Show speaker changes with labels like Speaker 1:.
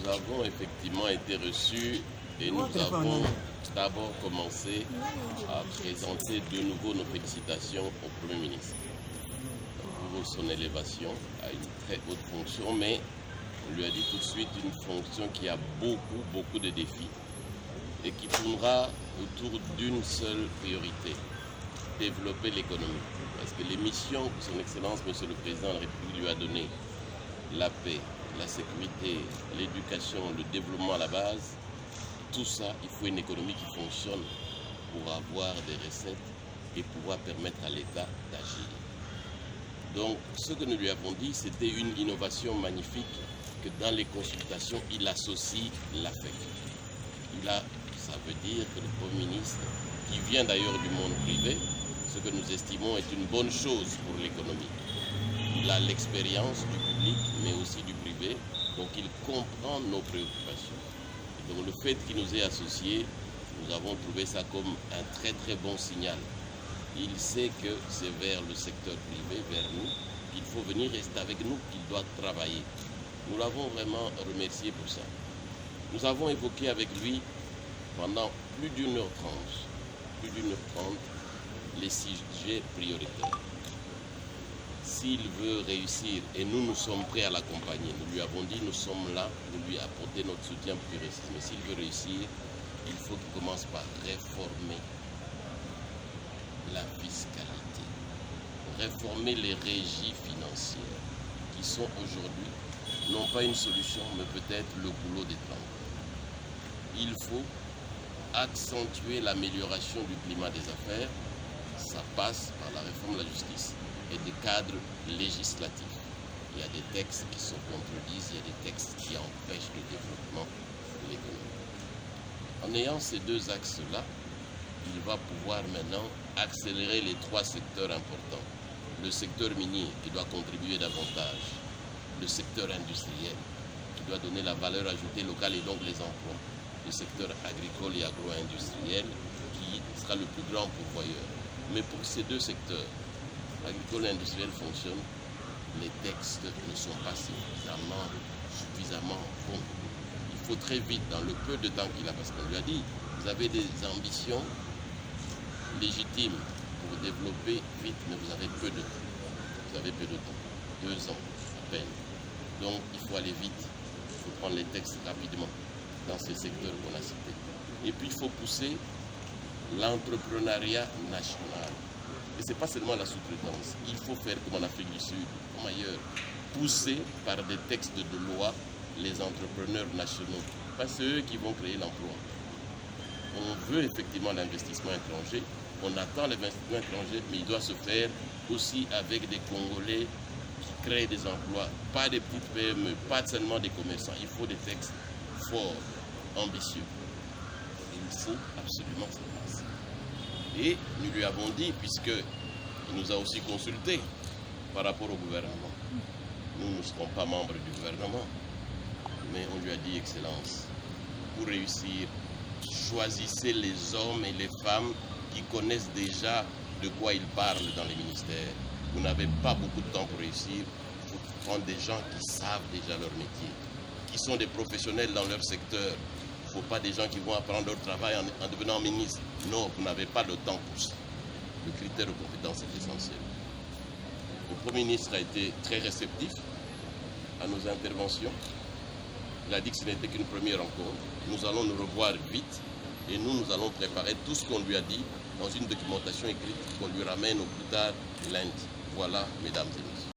Speaker 1: Nous avons effectivement été reçus et nous avons d'abord commencé à présenter de nouveau nos félicitations au Premier ministre pour son élévation à une très haute fonction, mais on lui a dit tout de suite une fonction qui a beaucoup de défis et qui tournera autour d'une seule priorité, développer l'économie. Parce que les missions que son Excellence, Monsieur le Président de la République lui a données, la paix, la sécurité, l'éducation, le développement à la base, tout ça, il faut une économie qui fonctionne pour avoir des recettes et pouvoir permettre à l'État d'agir. Donc, ce que nous lui avons dit, c'était une innovation magnifique que dans les consultations, il associe l'AFEC. Ça veut dire que le Premier ministre, qui vient d'ailleurs du monde privé, ce que nous estimons est une bonne chose pour l'économie. Il a l'expérience du public, mais aussi du privé, donc il comprend nos préoccupations. Et donc le fait qu'il nous ait associés, nous avons trouvé ça comme un très bon signal. Il sait que c'est vers le secteur privé, vers nous, qu'il faut venir rester avec nous, qu'il doit travailler. Nous l'avons vraiment remercié pour ça. Nous avons évoqué avec lui pendant plus d'1h30, les sujets prioritaires. S'il veut réussir, et nous sommes prêts à l'accompagner, nous lui avons dit, nous sommes là pour lui apporter notre soutien pour qu'il réussisse. Mais s'il veut réussir, il faut qu'il commence par réformer la fiscalité, réformer les régies financières, qui sont aujourd'hui, non pas une solution, mais peut-être le goulot d'étranglement. Il faut accentuer l'amélioration du climat des affaires. Ça passe par la réforme de la justice et des cadres législatifs. Il y a des textes qui se contredisent, il y a des textes qui empêchent le développement de l'économie. En ayant ces deux axes-là, il va pouvoir maintenant accélérer les trois secteurs importants. Le secteur minier qui doit contribuer davantage, le secteur industriel qui doit donner la valeur ajoutée locale et donc les emplois, le secteur agricole et agro-industriel qui sera le plus grand pourvoyeur. Mais pour ces deux secteurs, agricole et industriel fonctionnent, les textes ne sont pas suffisamment bons. Il faut très vite, dans le peu de temps qu'il a, parce qu'on lui a dit, vous avez des ambitions légitimes pour développer vite, mais vous avez peu de temps. Vous avez peu de temps, 2 ans à peine. Donc il faut aller vite, il faut prendre les textes rapidement dans ces secteurs qu'on a cités. Et puis il faut pousser l'entrepreneuriat national. Et ce n'est pas seulement la sous-traitance. Il faut faire comme en Afrique du Sud, comme ailleurs, pousser par des textes de loi les entrepreneurs nationaux. Parce que c'est eux qui vont créer l'emploi. On veut effectivement l'investissement étranger, on attend l'investissement étranger, mais il doit se faire aussi avec des Congolais qui créent des emplois, pas des petites PME, pas seulement des commerçants. Il faut des textes forts, ambitieux. Il faut absolument ça passe. Et nous lui avons dit, puisqu'il nous a aussi consultés par rapport au gouvernement. Nous ne serons pas membres du gouvernement, mais on lui a dit, Excellence, pour réussir, choisissez les hommes et les femmes qui connaissent déjà de quoi ils parlent dans les ministères. Vous n'avez pas beaucoup de temps pour réussir. Il faut prendre des gens qui savent déjà leur métier, qui sont des professionnels dans leur secteur. Il ne faut pas des gens qui vont apprendre leur travail en devenant ministre. Non, vous n'avez pas le temps pour ça. Le critère de compétence est essentiel. Le Premier ministre a été très réceptif à nos interventions. Il a dit que ce n'était qu'une première rencontre. Nous allons nous revoir vite et nous allons préparer tout ce qu'on lui a dit dans une documentation écrite qu'on lui ramène au plus tard lundi. Voilà, mesdames et messieurs.